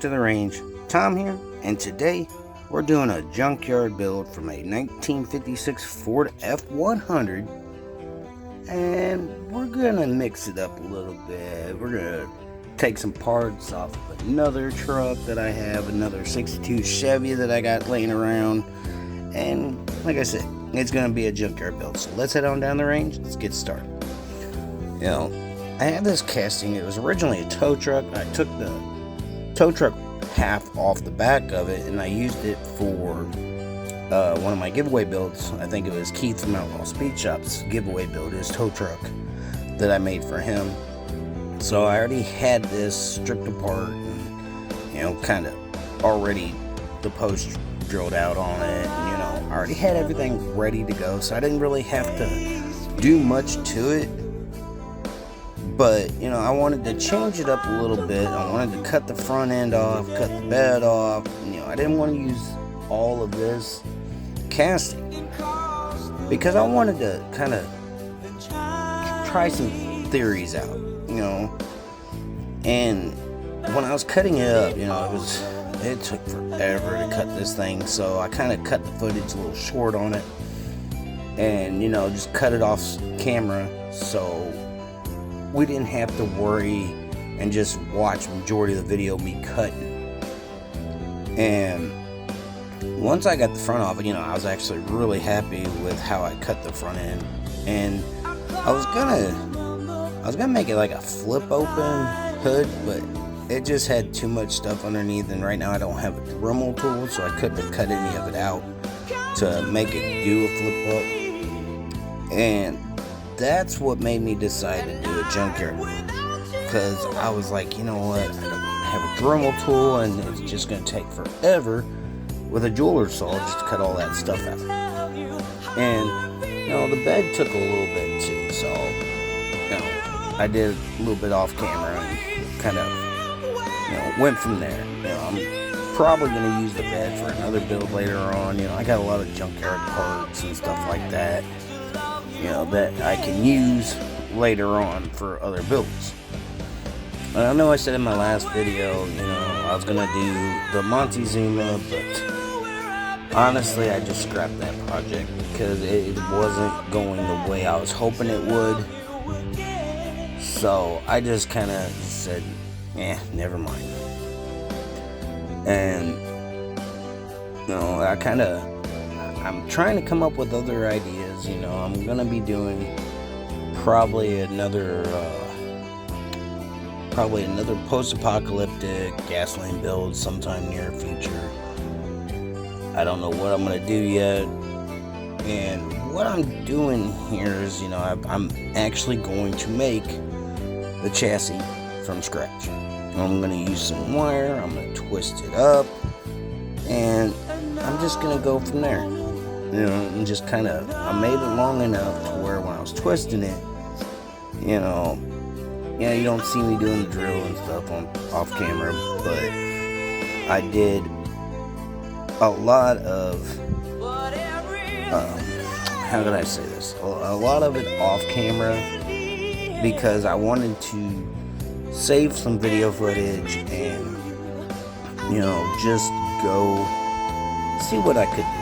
to the range. Tom here, and today we're doing a junkyard build from a 1956 Ford F100, and we're gonna mix it up a little bit. We're gonna take some parts off of another truck that I have, another 62 Chevy that I got laying around, and like I said, it's gonna be a junkyard build. So let's head on down the range. Let's get started. You know, I have this casting. It was originally a tow truck. I took the tow truck half off the back of it and I used it for one of my giveaway builds. I think it was Keith from Outlaw Speed Shop's giveaway build, his tow truck that I made for him. So I already had this stripped apart and, you know, kind of already the post drilled out on it. And, you know, I already had everything ready to go, so I didn't really have to do much to it. But, you know, I wanted to change it up a little bit. I wanted to cut the front end off, cut the bed off. You know, I didn't want to use all of this casting because I wanted to kind of try some theories out, you know. And when I was cutting it up, you know, it took forever to cut this thing. So I kind of cut the footage a little short on it and, you know, just cut it off camera so we didn't have to worry and just watch majority of the video me cutting. And once I got the front off, you know, I was actually really happy with how I cut the front end. And I was gonna make it like a flip open hood, but it just had too much stuff underneath, and right now I don't have a Dremel tool, so I couldn't have cut any of it out to make it do a flip up. And that's what made me decide to do a junkyard, because I was like, you know what, I don't have a Dremel tool and it's just going to take forever with a jeweler's saw just to cut all that stuff out. And, you know, the bed took a little bit too, so, you know, I did a little bit off camera and kind of, you know, went from there. You know, I'm probably going to use the bed for another build later on. You know, I got a lot of junkyard parts and stuff like that, you know, that I can use later on for other builds. And I know I said in my last video, you know, I was gonna do the Montezuma, but honestly I just scrapped that project because it wasn't going the way I was hoping it would. So I just kind of said, never mind. And, you know, I'm trying to come up with other ideas. You know, I'm gonna be doing probably another post-apocalyptic gasoline build sometime near future. I don't know what I'm gonna do yet. And what I'm doing here is, you know, I'm actually going to make the chassis from scratch. I'm gonna use some wire. I'm gonna twist it up, and I'm just gonna go from there. You know, and just kind of, I made it long enough to where when I was twisting it, you know, yeah, you don't see me doing the drill and stuff off camera, but I did a lot of, how can I say this? A lot of it off camera because I wanted to save some video footage and, you know, just go see what I could do.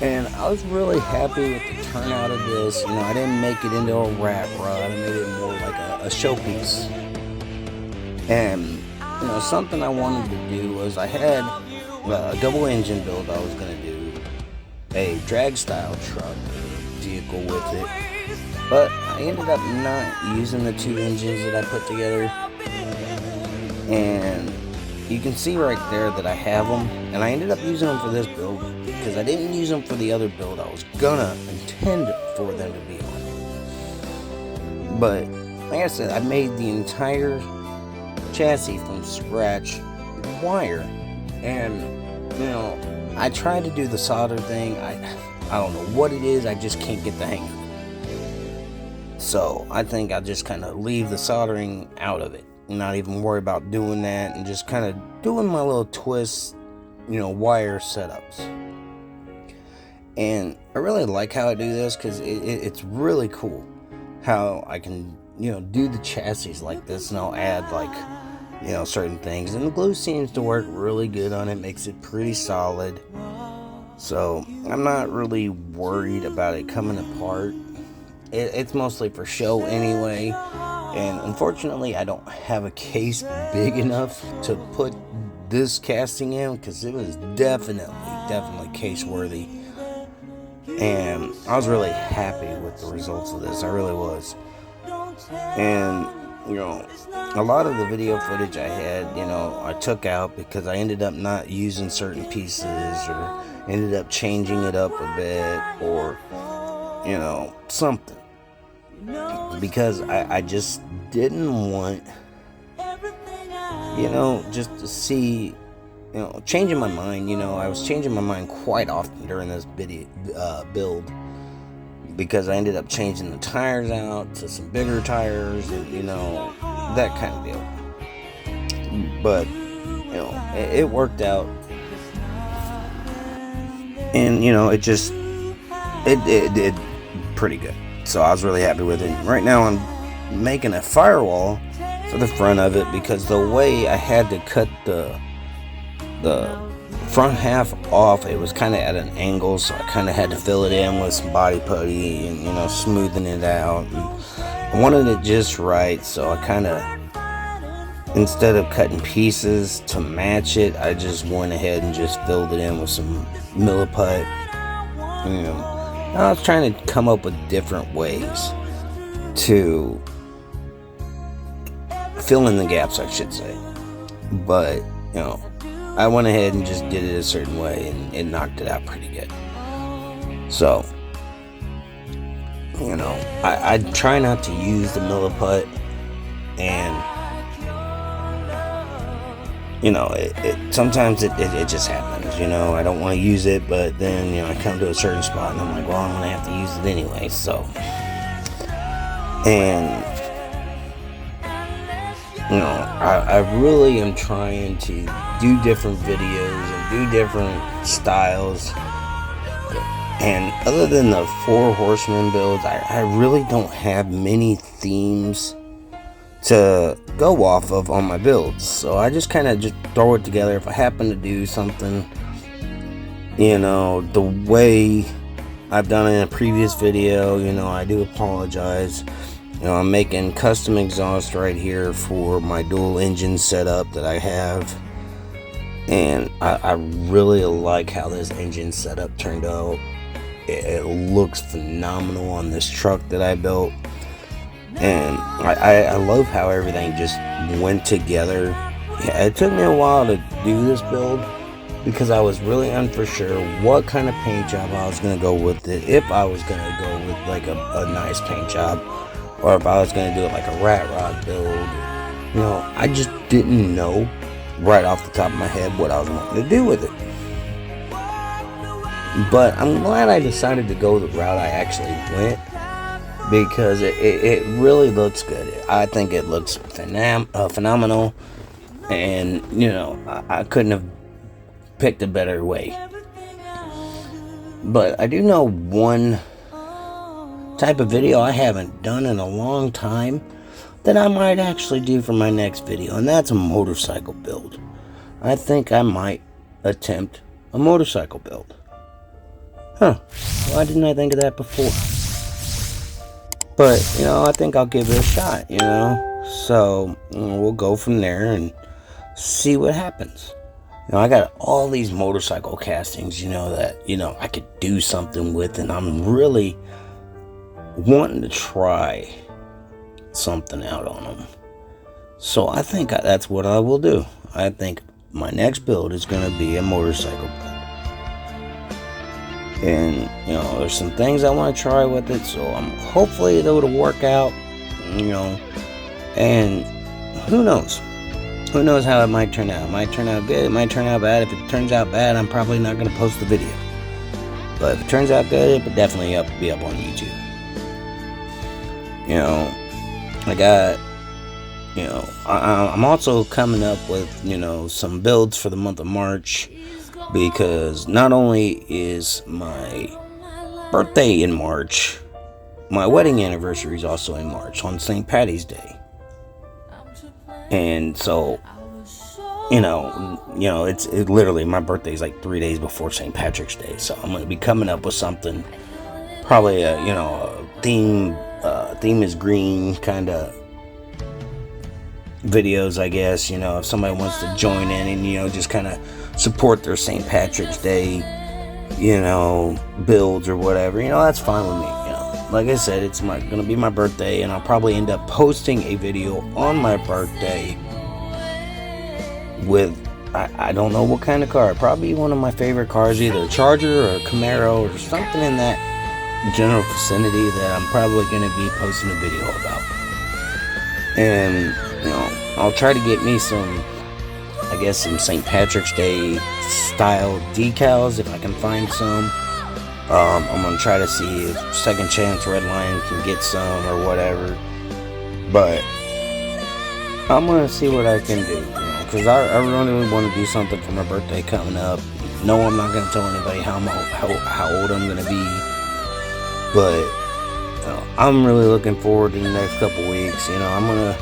And I was really happy with the turnout of this. You know, I didn't make it into a rat rod. I made it more like a showpiece. And, you know, something I wanted to do was I had a double engine build I was going to do. A drag style truck vehicle with it. But I ended up not using the two engines that I put together. And you can see right there that I have them. And I ended up using them for this build because I didn't use them for the other build I was gonna intend for them to be on. But like I said, I made the entire chassis from scratch with wire. And, you know, I tried to do the solder thing. I don't know what it is, I just can't get the hang of it. So I think I'll just kind of leave the soldering out of it. Not even worry about doing that and just kind of doing my little twist, you know, wire setups. And I really like how I do this because it's really cool how I can, you know, do the chassis like this, and I'll add like, certain things, and the glue seems to work really good on it, makes it pretty solid. So I'm not really worried about it coming apart. It's mostly for show anyway, and unfortunately I don't have a case big enough to put this casting in, because it was definitely case worthy, and I was really happy with the results of this. I really was. And a lot of the video footage I had, I took out because I ended up not using certain pieces, or ended up changing it up a bit, or something, because I just didn't want, just to see, changing my mind. I was changing my mind quite often during this build, because I ended up changing the tires out to some bigger tires, and that kind of deal. But it worked out, and it did pretty good. So I was really happy with it. Right now I'm making a firewall for the front of it, because the way I had to cut the front half off, it was kind of at an angle, so I kind of had to fill it in with some body putty and smoothing it out, and I wanted it just right. So I kind of, instead of cutting pieces to match it, I just went ahead and just filled it in with some milliput. I was trying to come up with different ways to fill in the gaps, I should say, but I went ahead and just did it a certain way, and it knocked it out pretty good. So, I try not to use the milliput, and sometimes it just happens. I don't want to use it, but then I come to a certain spot and I'm like, well, I'm gonna have to use it anyway. So, and I really am trying to do different videos and do different styles. And other than the 4 horsemen builds, I really don't have many themes to go off of on my builds. So I just kind of just throw it together. If I happen to do something, the way I've done it in a previous video, I do apologize. I'm making custom exhaust right here for my dual engine setup that I have, and I really like how this engine setup turned out. It looks phenomenal on this truck that I built, and I love how everything just went together. Yeah, it took me a while to do this build, because I was really unsure what kind of paint job I was going to go with it. If I was going to go with like a nice paint job, or if I was going to do it like a rat rod build. I just didn't know right off the top of my head what I was wanting to do with it. But I'm glad I decided to go the route I actually went, because it really looks good. I think it looks phenomenal, and I couldn't have picked a better way. But I do know one type of video I haven't done in a long time that I might actually do for my next video, and that's a motorcycle build. I think I might attempt a motorcycle build. Why didn't I think of that before? But I think I'll give it a shot. So we'll go from there and see what happens. I got all these motorcycle castings that I could do something with, and I'm really wanting to try something out on them. So I think that's what I will do. I think my next build is going to be a motorcycle build. And there's some things I want to try with it, so hopefully it'll work out. And who knows how it might turn out. It might turn out good, it might turn out bad. If it turns out bad, I'm probably not going to post the video. But if it turns out good, it would definitely be up on YouTube. I got, I'm also coming up with, some builds for the month of March, because not only is my birthday in March, my wedding anniversary is also in March, on St. Patty's Day. And so it's literally my birthday is like 3 days before St. Patrick's Day, so I'm gonna be coming up with something, probably a theme is green kind of videos, I guess. If somebody wants to join in and just kind of support their St. Patrick's Day, builds or whatever, that's fine with me. Like I said, it's gonna be my birthday, and I'll probably end up posting a video on my birthday with, I don't know what kind of car, probably one of my favorite cars, either a Charger or a Camaro or something in that general vicinity that I'm probably going to be posting a video about. And I'll try to get me some St. Patrick's Day style decals if I can find some. I'm going to try to see if Second Chance Redline can get some or whatever, but I'm going to see what I can do, because I really want to do something for my birthday coming up. No, I'm not going to tell anybody how old I'm going to be, but I'm really looking forward to the next couple weeks. I'm going to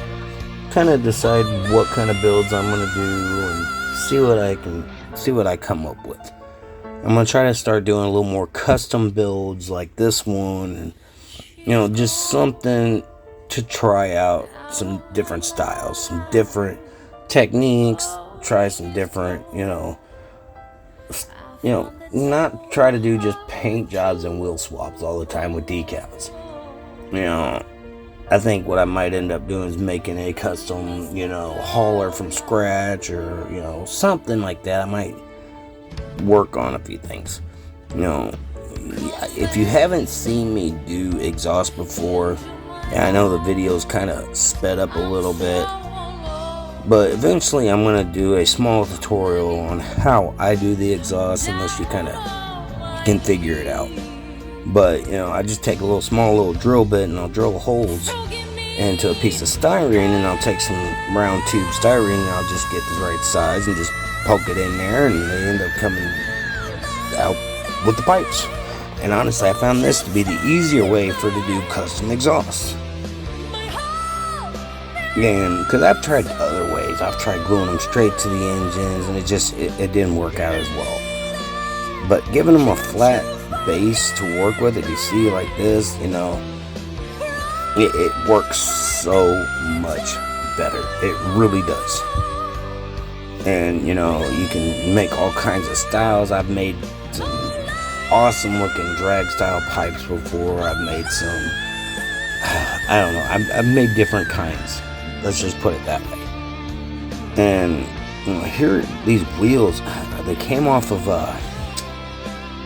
kind of decide what kind of builds I'm going to do and see what I come up with. I'm going to try to start doing a little more custom builds like this one, and just something to try out, some different styles, some different techniques, try some different, not try to do just paint jobs and wheel swaps all the time with decals. I think what I might end up doing is making a custom, hauler from scratch, or, something like that. I might work on a few things. If you haven't seen me do exhaust before, I know the video's kind of sped up a little bit, but eventually I'm going to do a small tutorial on how I do the exhaust, unless you kind of can figure it out. But, I just take a small little drill bit, and I'll drill holes into a piece of styrene, and I'll take some round tube styrene, and I'll just get the right size and just poke it in there, and they end up coming out with the pipes. And honestly, I found this to be the easier way to do custom exhausts. And because I've tried other ways, I've tried gluing them straight to the engines, and it didn't work out as well. But giving them a flat base to work with, if you see like this, it works so much better. It really does. And you can make all kinds of styles. I've made some awesome looking drag style pipes before. I've made some, I don't know, I've made different kinds, let's just put it that way. And here, these wheels, they came off of a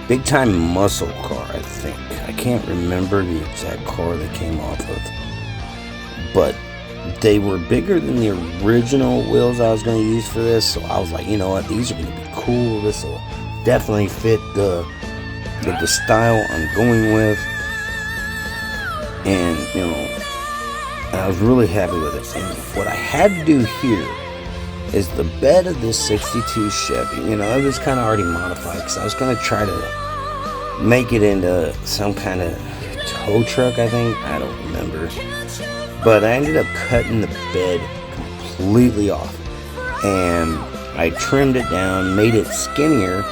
Big Time Muscle car, I think. I can't remember the exact car they came off of, but they were bigger than the original wheels I was going to use for this. So I was like, you know what, these are going to be cool. This will definitely fit the style I'm going with. And I was really happy with it. And what I had to do here is the bed of this 62 Chevy. It was kind of already modified, because I was going to try to make it into some kind of tow truck, I think. I don't remember. But I ended up cutting the bed completely off, and I trimmed it down, made it skinnier,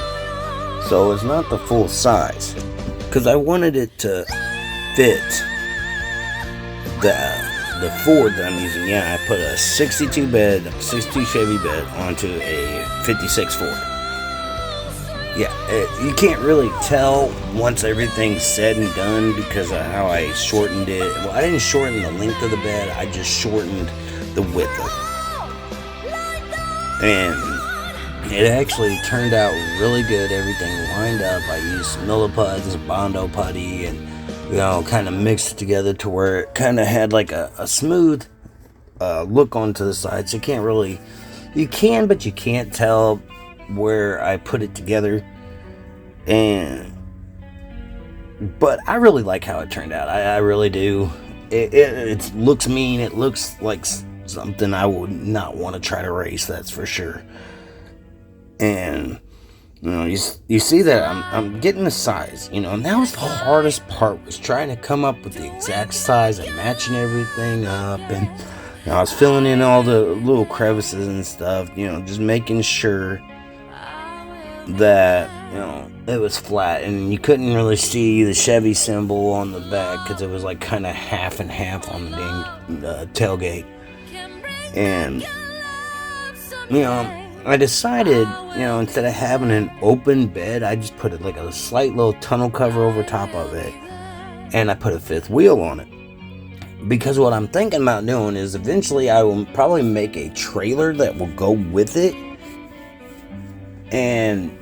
so it's not the full size, because I wanted it to fit the Ford that I'm using. Yeah, I put a 62 Chevy bed onto a 56 Ford. Yeah, you can't really tell once everything's said and done because of how I shortened it. Well, I didn't shorten the length of the bed, I just shortened the width of it. And it actually turned out really good. Everything lined up. I used millipuds, Bondo putty, and kind of mixed it together to where it kind of had like a smooth look onto the sides. So you can, but you can't tell where I put it together. But I really like how it turned out. I really do. It looks mean. It looks like something I would not want to try to race, that's for sure. And you see that I'm getting the size, and that was the hardest part, was trying to come up with the exact size and matching everything up. And I was filling in all the little crevices and stuff, just making sure that, it was flat, and you couldn't really see the Chevy symbol on the back because it was like kind of half and half on the dang tailgate. And, I decided, instead of having an open bed, I just put like a slight little tonneau cover over top of it, and I put a fifth wheel on it. Because what I'm thinking about doing is eventually I will probably make a trailer that will go with it and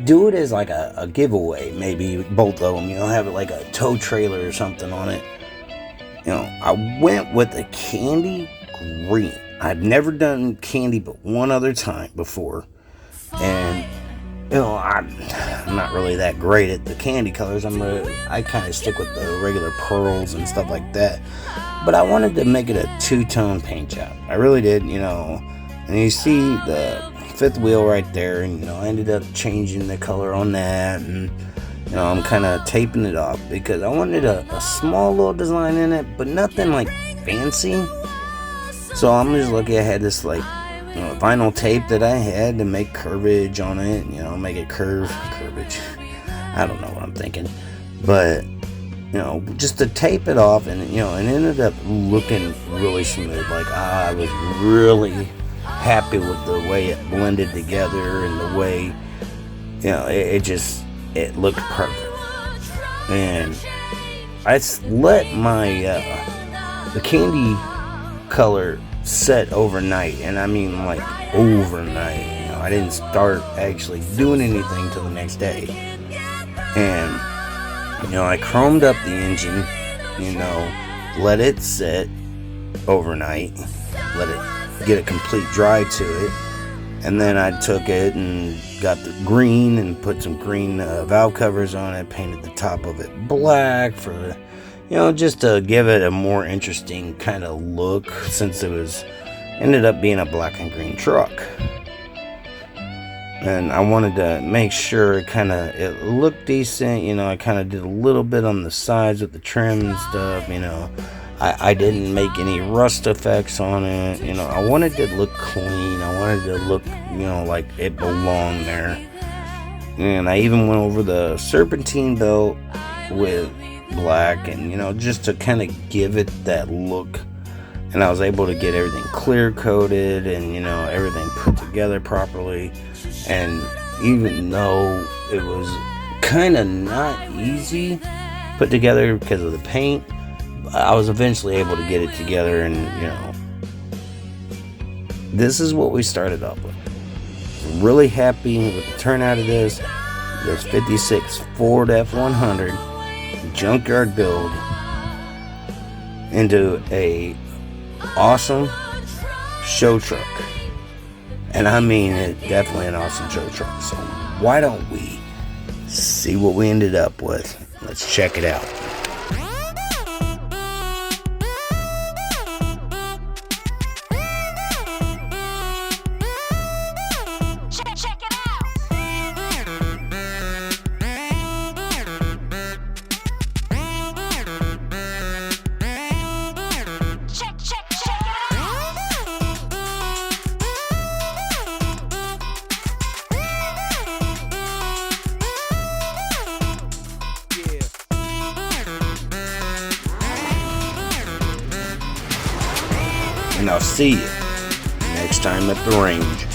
do it as like a giveaway, maybe both of them, have it like a tow trailer or something on it. I went with a candy green. I've never done candy but one other time before, and I'm not really that great at the candy colors. I kind of stick with the regular pearls and stuff like that. But I wanted to make it a two-tone paint job. I really did, And you see the fifth wheel right there, and I ended up changing the color on that, and I'm kind of taping it off because I wanted a small little design in it, but nothing like fancy. So I'm just lucky I had this like vinyl tape that I had to make curvage on it, make it curvage. I don't know what I'm thinking, but just to tape it off, and it ended up looking really smooth. Like I was really happy with the way it blended together and the way it looked perfect. And I let my the candy color set overnight, and I mean like overnight. I didn't start actually doing anything till the next day. And I chromed up the engine, let it set overnight, let it get a complete dry to it, and then I took it and got the green and put some green valve covers on it, painted the top of it black for just to give it a more interesting kind of look, since it ended up being a black and green truck. And I wanted to make sure it looked decent. I kind of did a little bit on the sides with the trim and stuff. I didn't make any rust effects on it. I wanted it to look clean. I wanted it to look, like it belonged there. And I even went over the serpentine belt with black, and just to kind of give it that look. And I was able to get everything clear coated and everything put together properly. And even though it was kind of not easy put together because of the paint, I was eventually able to get it together. And this is what we started off with. Really happy with the turnout of this 56 Ford F100 Junkyard build into a awesome show truck. And I mean it, definitely an awesome show truck. So why don't we see what we ended up with? Let's check it out. And I'll see you next time at the range.